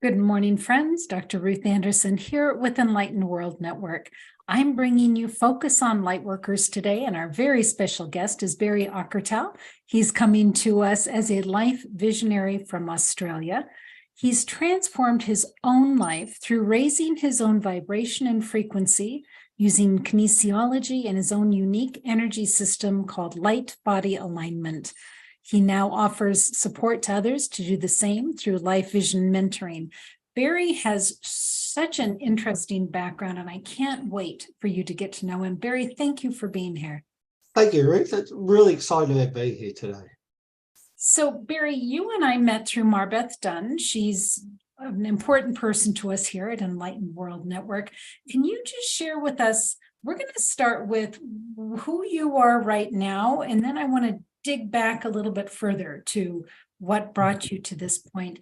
Good morning, friends. Dr. Ruth Anderson here with Enlightened World Network. I'm bringing you Focus on Lightworkers today, and our very special guest is Barry Auchettl. He's coming to us as a life visionary from Australia. He's transformed his own life through raising his own vibration and frequency using kinesiology and his own unique energy system called light body alignment. He now offers support to others to do the same through life vision mentoring. Barry has such an interesting background, and I can't wait for you to get to know him. Barry, thank you for being here. Thank you, Ruth. It's really exciting to be here today. So, Barry, you and I met through Marbeth Dunn. She's an important person to us here at Enlightened World Network. Can you just share with us, we're going to start with who you are right now, and then I want to dig back a little bit further to what brought you to this point.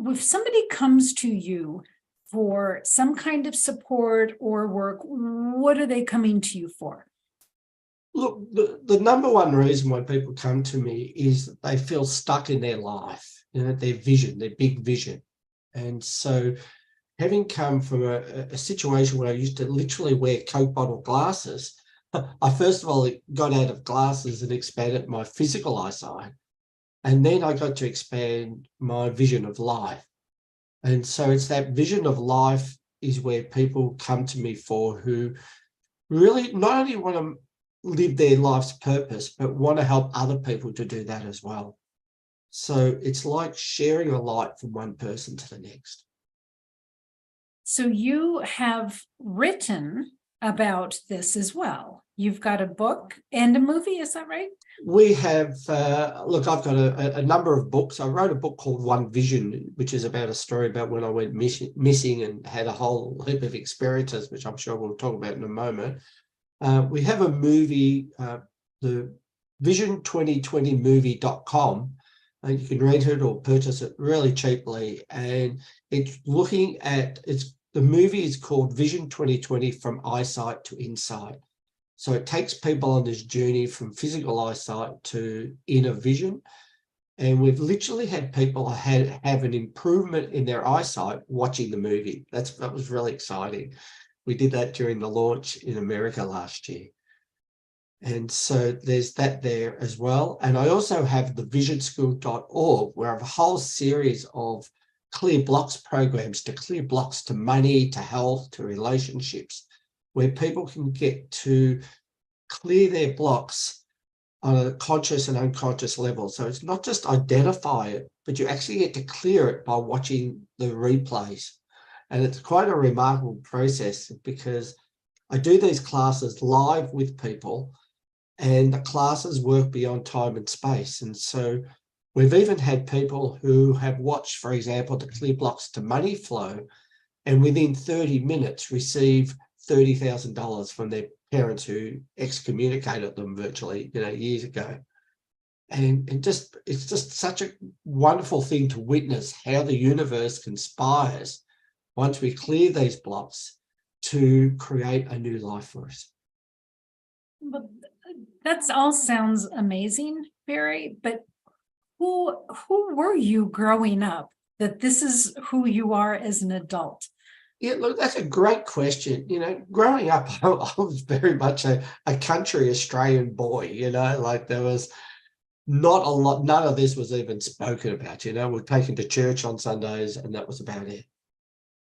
If somebody comes to you for some kind of support or work, what are they coming to you for? Look, the number one reason why people come to me is that they feel stuck in their life, their vision, their big vision. And so having come from a situation where I used to literally wear Coke bottle glasses, I first of all got out of glasses and expanded my physical eyesight. And then I got to expand my vision of life. And so it's that vision of life is where people come to me for, who really not only want to live their life's purpose, but want to help other people to do that as well. So it's like sharing a light from one person to the next. So you have written about this as well. You've got a book and a movie, is that right? We have, look, I've got a number of books. I wrote a book called One Vision, which is about a story about when I went missing and had a whole heap of experiences, which I'm sure we'll talk about in a moment. We have a movie, the vision2020movie.com, and you can rent it or purchase it really cheaply. And it's looking at, the movie is called Vision 2020 From Eyesight to Insight. So it takes people on this journey from physical eyesight to inner vision. And we've literally had people have an improvement in their eyesight watching the movie. That was really exciting. We did that during the launch in America last year. And so there's that there as well. And I also have the visionschool.org, where I have a whole series of clear blocks programs to clear blocks to money, to health, to relationships, where people can get to clear their blocks on a conscious and unconscious level. So it's not just identify it, but you actually get to clear it by watching the replays. And it's quite a remarkable process, because I do these classes live with people, and the classes work beyond time and space. And so we've even had people who have watched, for example, the clear blocks to money flow, and within 30 minutes receive $30,000 from their parents who excommunicated them virtually, years ago. And it's just such a wonderful thing to witness how the universe conspires once we clear these blocks to create a new life for us. But that all sounds amazing, Barry, but who were you growing up that this is who you are as an adult? Yeah, look, that's a great question. Growing up, I was very much a country Australian boy, like there was not a lot, none of this was even spoken about, we're taken to church on Sundays and that was about it.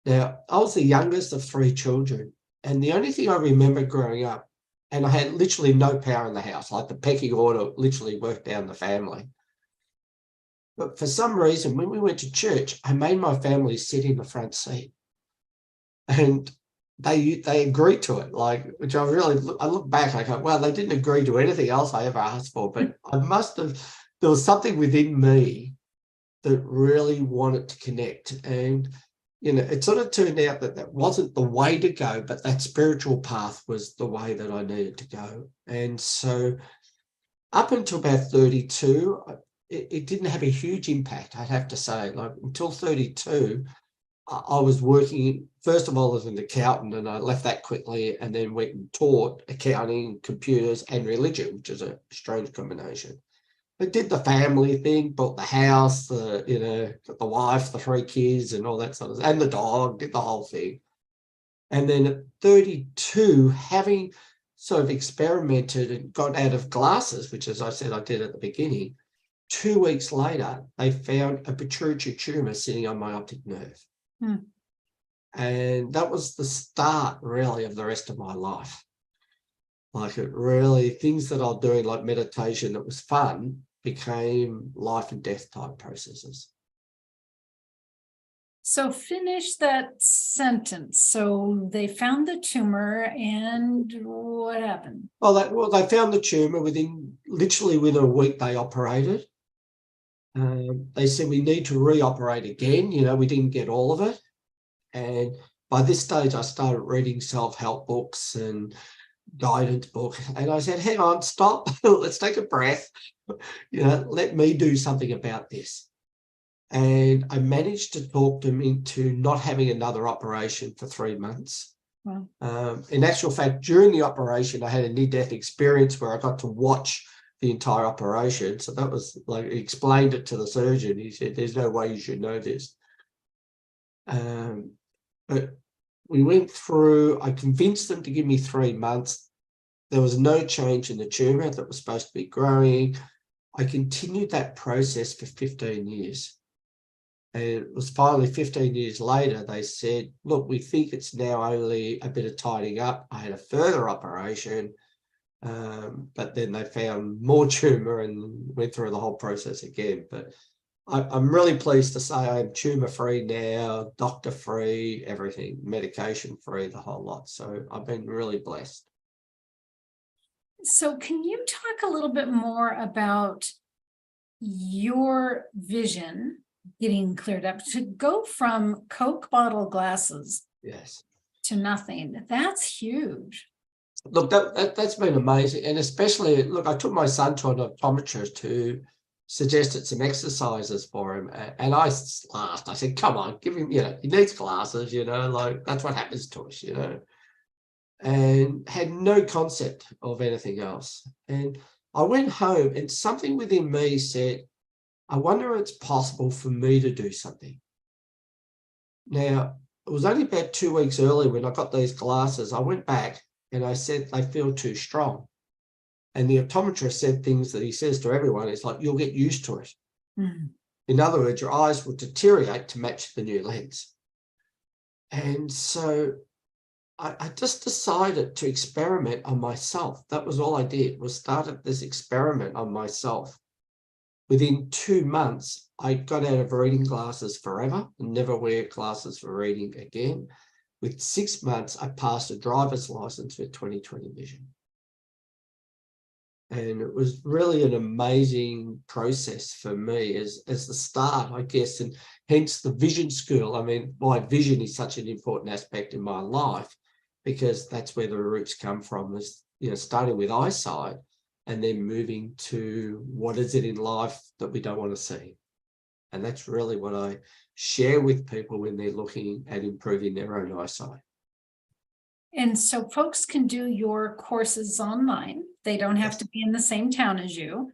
Now, I was the youngest of three children, and the only thing I remember growing up, and I had literally no power in the house, like the pecking order literally worked down the family. But for some reason, when we went to church, I made my family sit in the front seat. And they agreed to it, which I look back, I go, well, they didn't agree to anything else I ever asked for, but there was something within me that really wanted to connect. And, it sort of turned out that wasn't the way to go, but that spiritual path was the way that I needed to go. And so up until about 32, it didn't have a huge impact, I'd have to say. Until 32, I was working, first of all, as an accountant, and I left that quickly and then went and taught accounting, computers, and religion, which is a strange combination. I did the family thing, bought the house, got the wife, the 3 kids and all that sort of, and the dog, did the whole thing. And then at 32, having sort of experimented and got out of glasses, which, as I said, I did at the beginning, 2 weeks later, they found a pituitary tumor sitting on my optic nerve. And that was the start, really, of the rest of my life. Like, it really, things that I was doing, like meditation, that was fun, became life and death type processes. So finish that sentence. So they found the tumor, and what happened? Well, they found the tumor literally within a week. They operated. They said we need to re-operate again. We didn't get all of it. And by this stage, I started reading self-help books and guidance books. And I said, hang on, stop. Let's take a breath. Let me do something about this. And I managed to talk them into not having another operation for 3 months. Wow. In actual fact, during the operation, I had a near-death experience where I got to watch the entire operation. So that was like, he explained it to the surgeon. He said, there's no way you should know this. But we went through, I convinced them to give me 3 months. There was no change in the tumor that was supposed to be growing. I continued that process for 15 years. And it was finally 15 years later, they said, look, we think it's now only a bit of tidying up. I had a further operation, but then they found more tumor and went through the whole process again. But I'm really pleased to say I'm tumor-free now, doctor-free, everything, medication-free, the whole lot. So I've been really blessed. So can you talk a little bit more about your vision getting cleared up to go from Coke bottle glasses Yes. to nothing? That's huge. Look, that's been amazing. And especially, look, I took my son to an optometrist who suggested some exercises for him. And I laughed. I said, come on, give him, he needs glasses, like that's what happens to us, and had no concept of anything else. And I went home and something within me said, I wonder if it's possible for me to do something. Now, it was only about 2 weeks earlier when I got these glasses, I went back and I said, they feel too strong. And the optometrist said things that he says to everyone. It's like, you'll get used to it. Mm. In other words, your eyes will deteriorate to match the new lens. And so I just decided to experiment on myself. That was all I did, was started this experiment on myself. Within 2 months, I got out of reading glasses forever and never wear glasses for reading again. With 6 months, I passed a driver's license with 20/20 vision. And it was really an amazing process for me as the start, I guess, and hence the vision school. I mean, my vision is such an important aspect in my life because that's where the roots come from, is, starting with eyesight and then moving to what is it in life that we don't want to see. And that's really what I share with people when they're looking at improving their own eyesight. And so folks can do your courses online. They don't have to be in the same town as you.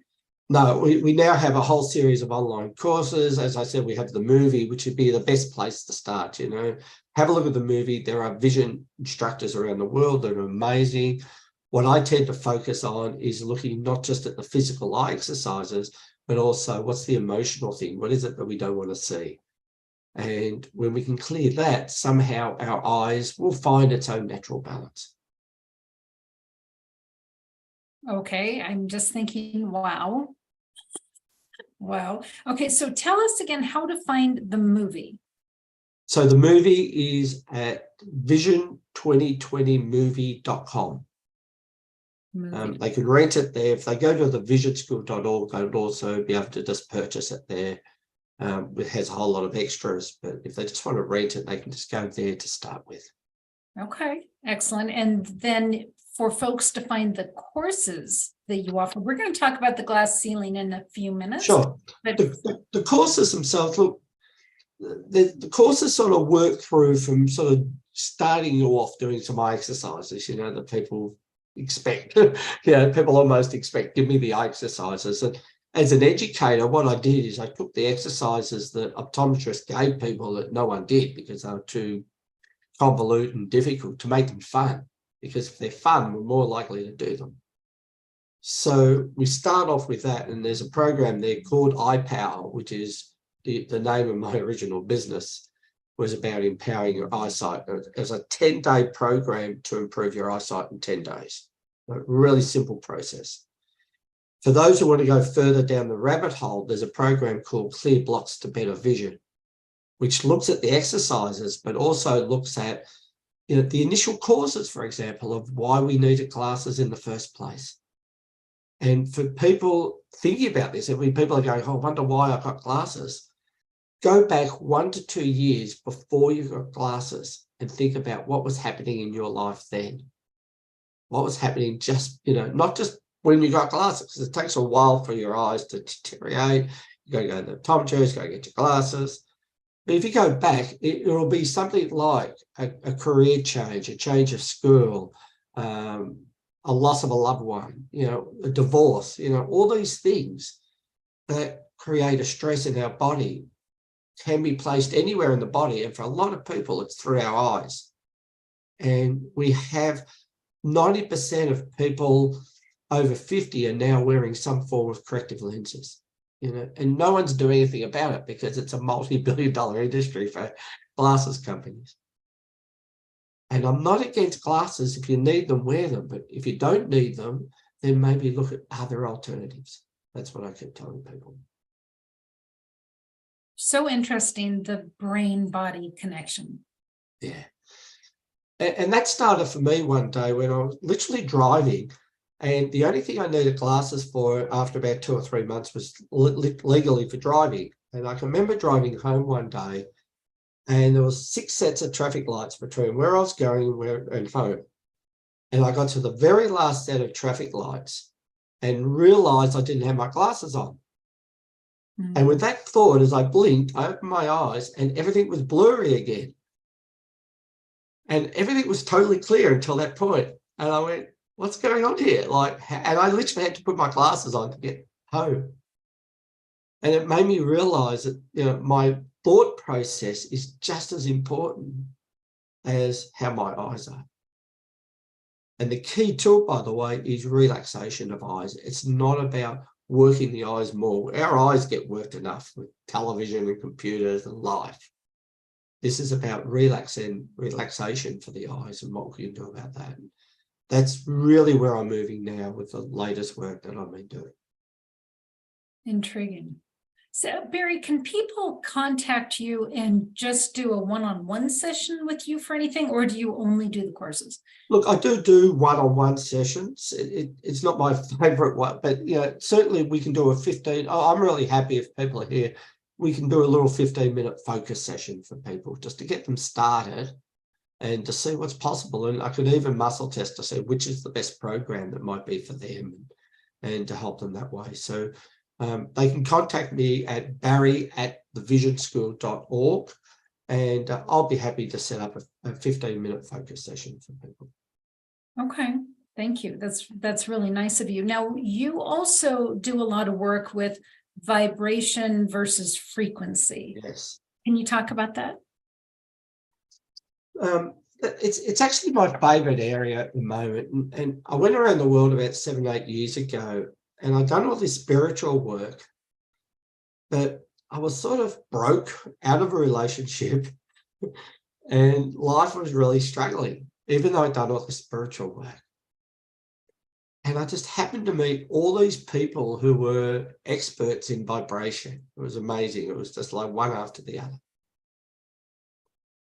No, we now have a whole series of online courses. As I said, we have the movie, which would be the best place to start, Have a look at the movie. There are vision instructors around the world that are amazing. What I tend to focus on is looking not just at the physical eye exercises, but also what's the emotional thing? What is it that we don't want to see? And when we can clear that, somehow our eyes will find its own natural balance. Okay, I'm just thinking, wow. Wow. Okay, so tell us again how to find the movie. So the movie is at vision2020movie.com. They can rent it there. If they go to the visionschool.org, they would also be able to just purchase it there. It has a whole lot of extras, but if they just want to rent it, they can just go there to start with. Okay, excellent. And then for folks to find the courses that you offer, we're going to talk about the glass ceiling in a few minutes. Sure. But the courses themselves, look, the courses sort of work through from sort of starting you off doing some eye exercises, that people expect. People almost expect, give me the eye exercises. And as an educator, what I did is I took the exercises that optometrists gave people that no one did because they were too convoluted and difficult, to make them fun, because if they're fun, we're more likely to do them. So we start off with that, and there's a program there called iPower, which is the name of my original business, was about empowering your eyesight. It was a 10-day program to improve your eyesight in 10 days. A really simple process. For those who want to go further down the rabbit hole, there's a program called Clear Blocks to Better Vision, which looks at the exercises, but also looks at, you know, the initial causes, for example, of why we needed glasses in the first place. And for people thinking about this, people are going, oh, I wonder why I got glasses. Go back 1 to 2 years before you got glasses and think about what was happening in your life then. What was happening just, you know, not just when you got glasses, because it takes a while for your eyes to deteriorate. You got to go to the optometrist, got to get your glasses. But if you go back, it'll be something like a career change, a change of school, a loss of a loved one, you know, a divorce, you know, all these things that create a stress in our body can be placed anywhere in the body. And for a lot of people, it's through our eyes. And we have 90% of people over 50 are now wearing some form of corrective lenses, you know, and no one's doing anything about it because it's a multi-billion-dollar industry for glasses companies. And I'm not against glasses. If you need them, wear them. But if you don't need them, then maybe look at other alternatives. That's what I keep telling people. So interesting, the brain-body connection. Yeah. And that started for me one day when I was literally driving, and the only thing I needed glasses for after about 2 or 3 months was legally for driving. And I can remember driving home one day, and there was 6 sets of traffic lights between where I was going and home. And I got to the very last set of traffic lights and realized I didn't have my glasses on. Mm-hmm. And with that thought, as I blinked, I opened my eyes and everything was blurry again. And everything was totally clear until that point. And I went, what's going on here? And I literally had to put my glasses on to get home. And it made me realize that, you know, my thought process is just as important as how my eyes are. And the key to it, by the way, is relaxation of eyes. It's not about working the eyes more. Our eyes get worked enough with television and computers and life. This is about relaxation for the eyes and what we can do about that. And that's really where I'm moving now with the latest work that I've been doing. Intriguing. So, Barry, can people contact you and just do a one-on-one session with you for anything, or do you only do the courses? Look, I do one-on-one sessions. It's not my favorite one, but you know, certainly we can do a 15. I'm really happy if people are here. We can do a little 15-minute focus session for people just to get them started and to see what's possible. And I could even muscle test to see which is the best program that might be for them and to help them that way. So they can contact me at barry@thevisionschool.org, and I'll be happy to set up a 15-minute focus session for people. Okay, thank you. That's really nice of you. Now, you also do a lot of work with vibration versus frequency. Yes. Can you talk about that? It's actually my favorite area at the moment. And I went around the world about 7 or 8 years ago, and I'd done all this spiritual work, but I was sort of broke out of a relationship and life was really struggling, even though I'd done all the spiritual work. And I just happened to meet all these people who were experts in vibration. It was amazing. It was just like one after the other.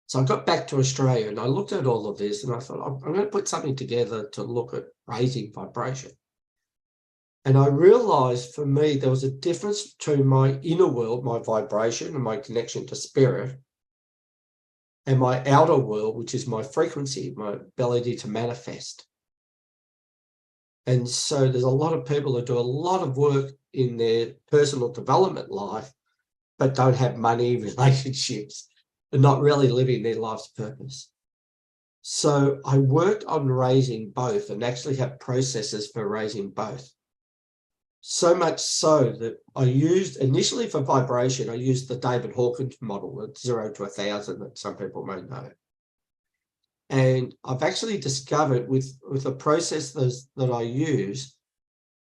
So I got back to Australia and I looked at all of this and I thought, I'm going to put something together to look at raising vibration. And I realized for me, there was a difference between my inner world, my vibration and my connection to spirit, and my outer world, which is my frequency, my ability to manifest. And so there's a lot of people that do a lot of work in their personal development life, but don't have money, relationships, and not really living their life's purpose. So I worked on raising both and actually have processes for raising both. So much so that I used, initially for vibration, I used the David Hawkins model at 0 to 1,000 that some people may know. And I've actually discovered with the process that I use,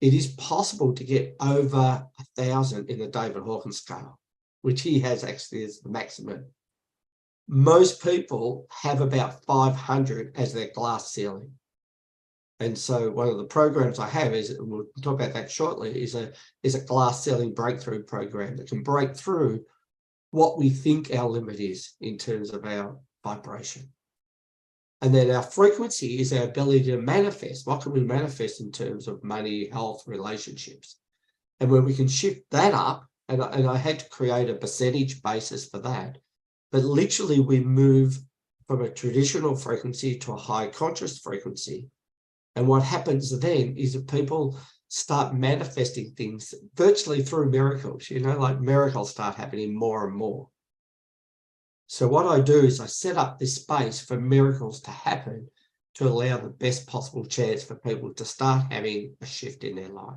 it is possible to get over 1,000 in the David Hawkins scale, which he has actually as the maximum. Most people have about 500 as their glass ceiling. And so one of the programs I have is, and we'll talk about that shortly, is a glass ceiling breakthrough program that can break through what we think our limit is in terms of our vibration. And then our frequency is our ability to manifest. What can we manifest in terms of money, health, relationships? And when we can shift that up, and I had to create a percentage basis for that, but literally we move from a traditional frequency to a high conscious frequency. And what happens then is that people start manifesting things virtually through miracles, like miracles start happening more and more. So what I do is I set up this space for miracles to happen to allow the best possible chance for people to start having a shift in their life.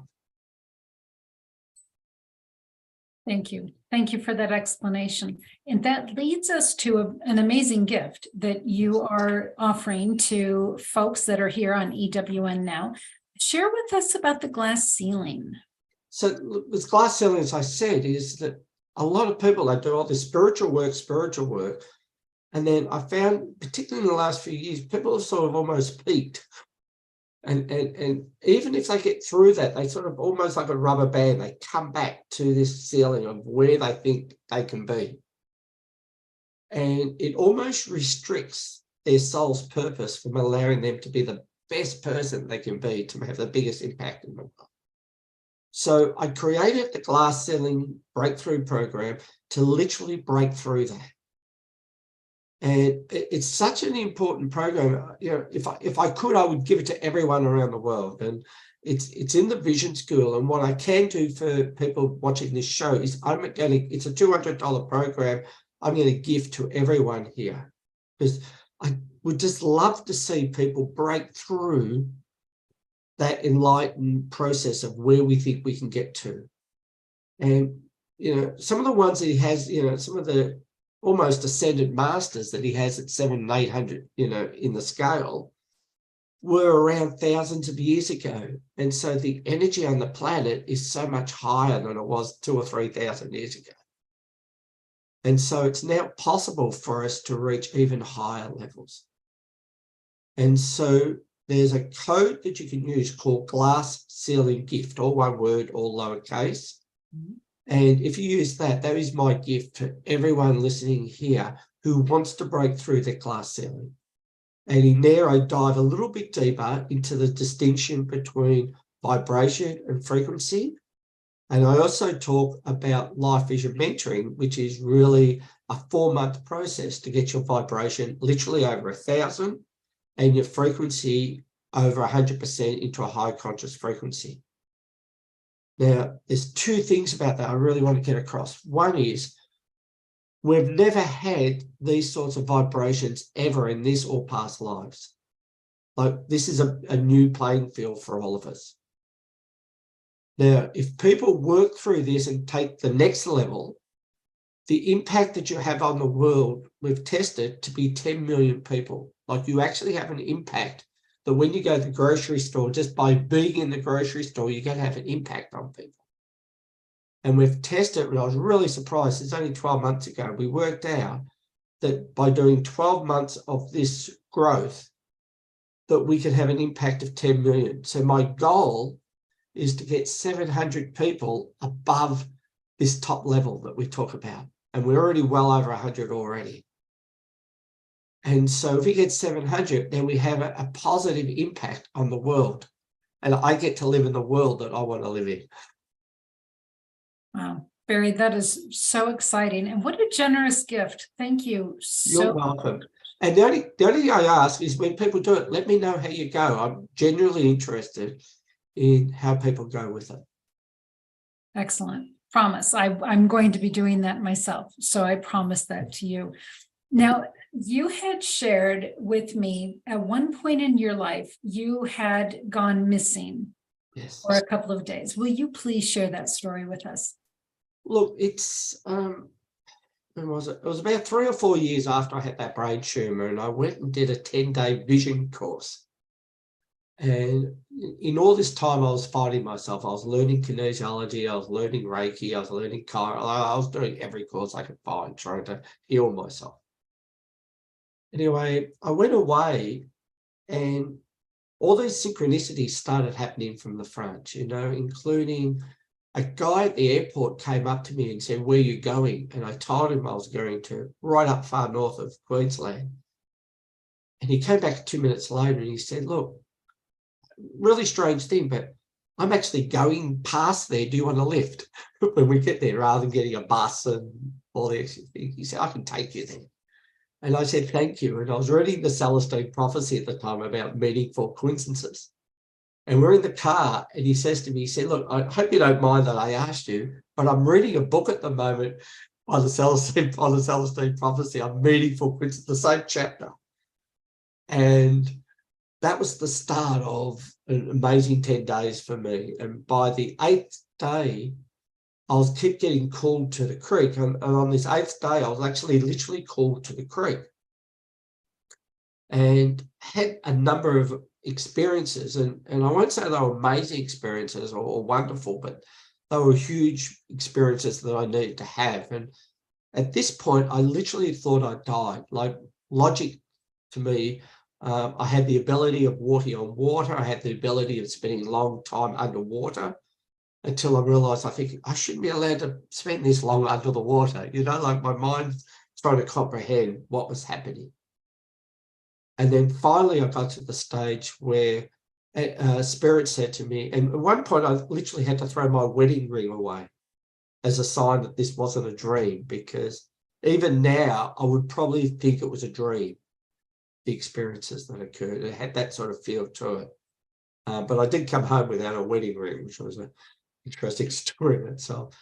Thank you. Thank you for that explanation. And that leads us to an amazing gift that you are offering to folks that are here on EWN now. Share with us about the glass ceiling. So with glass ceiling, as I said, is that a lot of people, they do all this spiritual work, and then I found, particularly in the last few years, people have sort of almost peaked. And even if they get through that, they sort of almost like a rubber band, they come back to this ceiling of where they think they can be. And it almost restricts their soul's purpose from allowing them to be the best person they can be to have the biggest impact in the world. So I created the glass ceiling breakthrough program to literally break through that. And it's such an important program. If I could, I would give it to everyone around the world. And it's in the Vision School. And what I can do for people watching this show is it's a $200 program I'm going to give to everyone here, because I would just love to see people break through that enlightened process of where we think we can get to. And, some of the ones that he has, some of the almost ascended masters that he has at 700 and 800, in the scale, were around thousands of years ago. And so the energy on the planet is so much higher than it was 2,000 or 3,000 years ago. And so it's now possible for us to reach even higher levels. And so there's a code that you can use called Glass Ceiling Gift, all one word, all lowercase. Mm-hmm. And if you use that, that is my gift to everyone listening here who wants to break through their glass ceiling. And in there, I dive a little bit deeper into the distinction between vibration and frequency. And I also talk about life vision mentoring, which is really a 4-month process to get your vibration literally over 1,000 and your frequency over 100% into a high conscious frequency. Now, there's 2 things about that I really want to get across. One is we've never had these sorts of vibrations ever in this or past lives. Like, this is a new playing field for all of us. Now, if people work through this and take the next level, the impact that you have on the world, we've tested to be 10 million people. Like, you actually have an impact that when you go to the grocery store, just by being in the grocery store, you're going to have an impact on people. And we've tested, and I was really surprised, it's only 12 months ago, we worked out that by doing 12 months of this growth, that we could have an impact of 10 million. So my goal is to get 700 people above this top level that we talk about. And we're already well over 100 already. And so if we get 700, then we have a positive impact on the world. And I get to live in the world that I want to live in. Wow, Barry, that is so exciting. And what a generous gift. Thank you. You're welcome. And the only thing I ask is when people do it, let me know how you go. I'm genuinely interested in how people go with it. Excellent. Promise. I'm going to be doing that myself. So I promise that to you. Now, you had shared with me at one point in your life, you had gone missing. Yes. or a couple of days. Will you please share that story with us? Look, it's when was it? It was about 3 or 4 years after I had that brain tumor, and I went and did a 10-day vision course. And in all this time, I was fighting myself. I was learning kinesiology, I was learning Reiki, I was learning chiro. I was doing every course I could find, trying to heal myself. Anyway, I went away, and all these synchronicities started happening from the front, including a guy at the airport came up to me and said, "Where are you going?" And I told him I was going to right up far north of Queensland. And he came back 2 minutes later and he said, "Look, really strange thing, but I'm actually going past there. Do you want a lift?" When we get there, rather than getting a bus and all the extra things, he said, "I can take you there." And I said, "Thank you." And I was reading the Celestine prophecy at the time about meaningful coincidences. And we're in the car, and he says to me, he said, "Look, I hope you don't mind that I asked you, but I'm reading a book at the moment on the Celestine prophecy on meaningful coincidence, the same chapter." And that was the start of an amazing 10 days for me. And by the 8th day, I was kept getting called to the creek. And on this 8th day, I was actually literally called to the creek and had a number of experiences. And I won't say they were amazing experiences or wonderful, but they were huge experiences that I needed to have. And at this point, I literally thought I died. Like, logic to me, I had the ability of walking on water. I had the ability of spending a long time underwater, until I realized I think I shouldn't be allowed to spend this long under the water. Like, my mind's trying to comprehend what was happening. And then finally I got to the stage where Spirit said to me, and at one point I literally had to throw my wedding ring away as a sign that this wasn't a dream, because even now I would probably think it was a dream, the experiences that occurred. It had that sort of feel to it. But I did come home without a wedding ring, which was an interesting story in itself.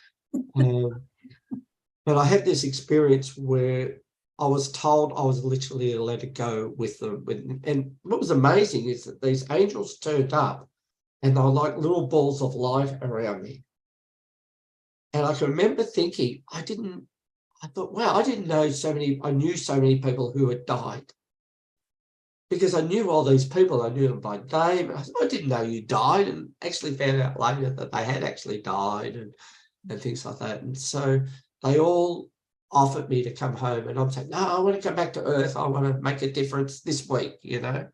But I had this experience where I was told I was literally allowed to go with them. And what was amazing is that these angels turned up, and they were like little balls of light around me. And I can remember thinking, I thought, wow, I knew so many people who had died. Because I knew all these people, I knew them by name. I didn't know you died, and actually found out later that they had actually died and things like that. And so they all offered me to come home, and I'm saying, "No, I want to come back to Earth. I want to make a difference this week," And I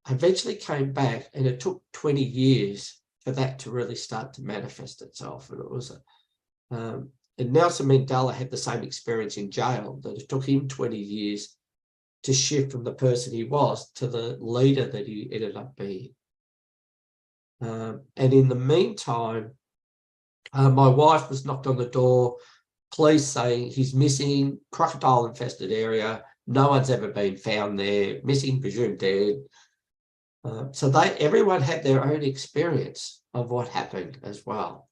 eventually came back, and it took 20 years for that to really start to manifest itself. And it was and Nelson Mandela had the same experience in jail, that it took him 20 years to shift from the person he was to the leader that he ended up being. And in the meantime, my wife was knocked on the door, police saying he's missing, crocodile infested area, no one's ever been found there, missing, presumed dead. So everyone had their own experience of what happened as well.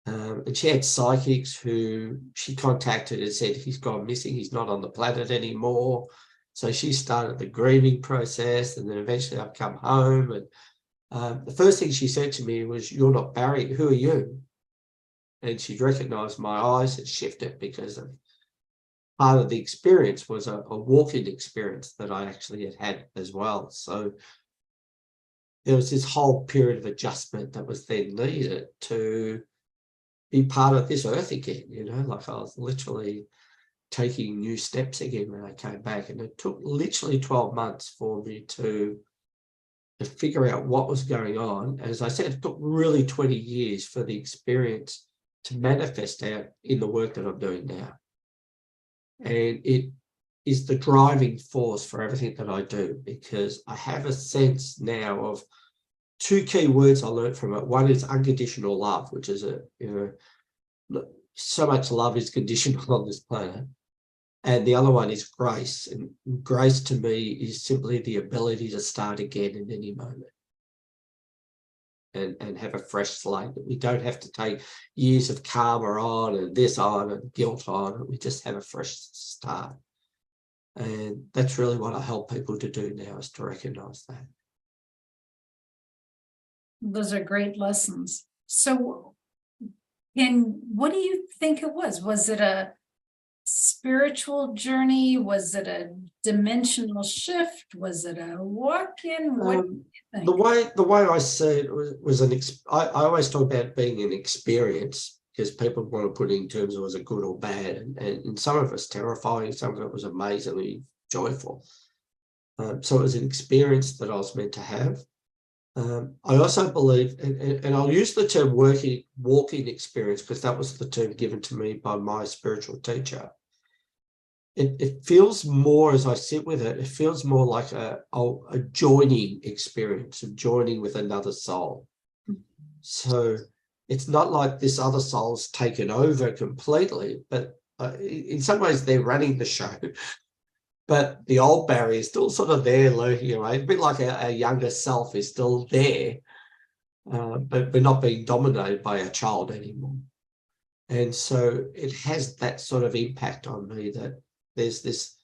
And she had psychics who she contacted and said, "He's gone missing, he's not on the planet anymore." So she started the grieving process, and then eventually I've come home. And the first thing she said to me was, "You're not Barry, who are you?" And she'd recognized my eyes had shifted, because of part of the experience was a walk-in experience that I actually had as well. So there was this whole period of adjustment that was then needed to be part of this earth again, like I was literally taking new steps again when I came back. And it took literally 12 months for me to figure out what was going on. As I said, it took really 20 years for the experience to manifest out in the work that I'm doing now. And it is the driving force for everything that I do, because I have a sense now of two key words I learned from it. One is unconditional love, which is so much love is conditional on this planet. And the other one is grace. And grace to me is simply the ability to start again in any moment and have a fresh slate, that we don't have to take years of karma on and this on and guilt on. We just have a fresh start. And that's really what I help people to do now, is to recognize that. Those are great lessons. So, and what do you think it was? Was it a spiritual journey? Was it a dimensional shift? Was it a walk-in? What do you think? The way I see it was I always talk about being an experience, because people want to put it in terms of was it good or bad, and some of it's terrifying, some of it was amazingly joyful. So it was an experience that I was meant to have. I also believe, and I'll use the term walking experience, because that was the term given to me by my spiritual teacher. It feels more, as I sit with it, it feels more like a joining experience, of joining with another soul. So it's not like this other soul's taken over completely, but in some ways they're running the show. But the old Barry is still sort of there lurking around, a bit like our younger self is still there, but we're not being dominated by our child anymore. And so it has that sort of impact on me, that there's this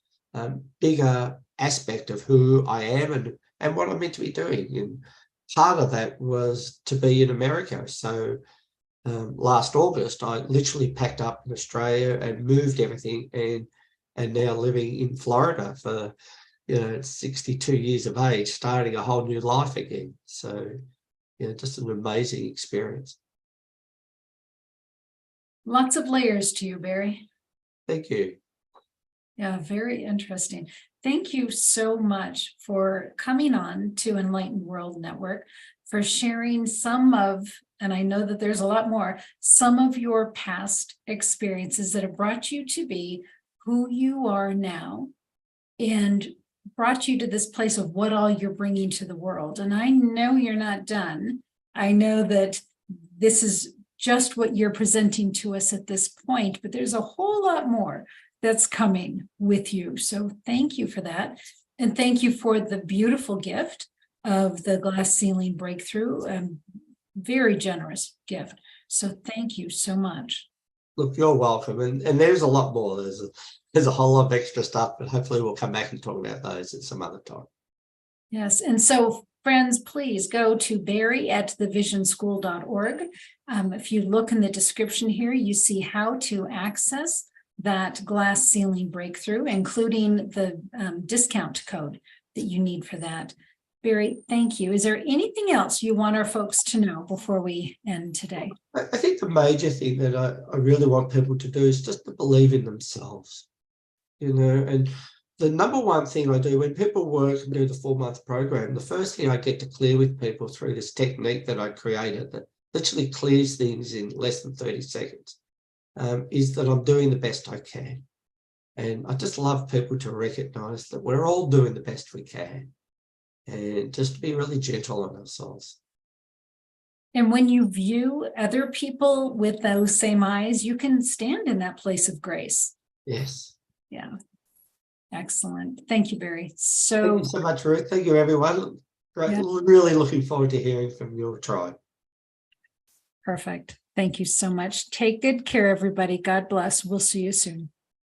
bigger aspect of who I am and what I'm meant to be doing. And part of that was to be in America. So last August, I literally packed up in Australia and moved everything, and now living in Florida for, 62 years of age, starting a whole new life again. So, just an amazing experience. Lots of layers to you, Barry. Thank you. Yeah, very interesting. Thank you so much for coming on to Enlightened World Network, for sharing some of, and I know that there's a lot more, some of your past experiences that have brought you to be who you are now, and brought you to this place of what all you're bringing to the world. And I know you're not done. I know that this is just what you're presenting to us at this point, but there's a whole lot more that's coming with you. So thank you for that. And thank you for the beautiful gift of the glass ceiling breakthrough. Very generous gift. So thank you so much. Look, you're welcome. And there's a lot more. There's a whole lot of extra stuff, but hopefully we'll come back and talk about those at some other time. Yes. And so friends, please go to barry@thevisionschool.org. If you look in the description here, you see how to access that glass ceiling breakthrough, including the discount code that you need for that. Barry, thank you. Is there anything else you want our folks to know before we end today? I think the major thing that I really want people to do is just to believe in themselves, and the number one thing I do when people work and do the 4-month program, the first thing I get to clear with people through this technique that I created that literally clears things in less than 30 seconds, is that I'm doing the best I can. And I just love people to recognize that we're all doing the best we can, and just to be really gentle on ourselves. And when you view other people with those same eyes, you can stand in that place of grace. Yes. Yeah. Excellent. Thank you, Barry. Thank So you so much, Ruth. Thank you, everyone. Great. Yeah. Really looking forward to hearing from your tribe. Perfect. Thank you so much. Take good care, everybody. God bless. We'll see you soon.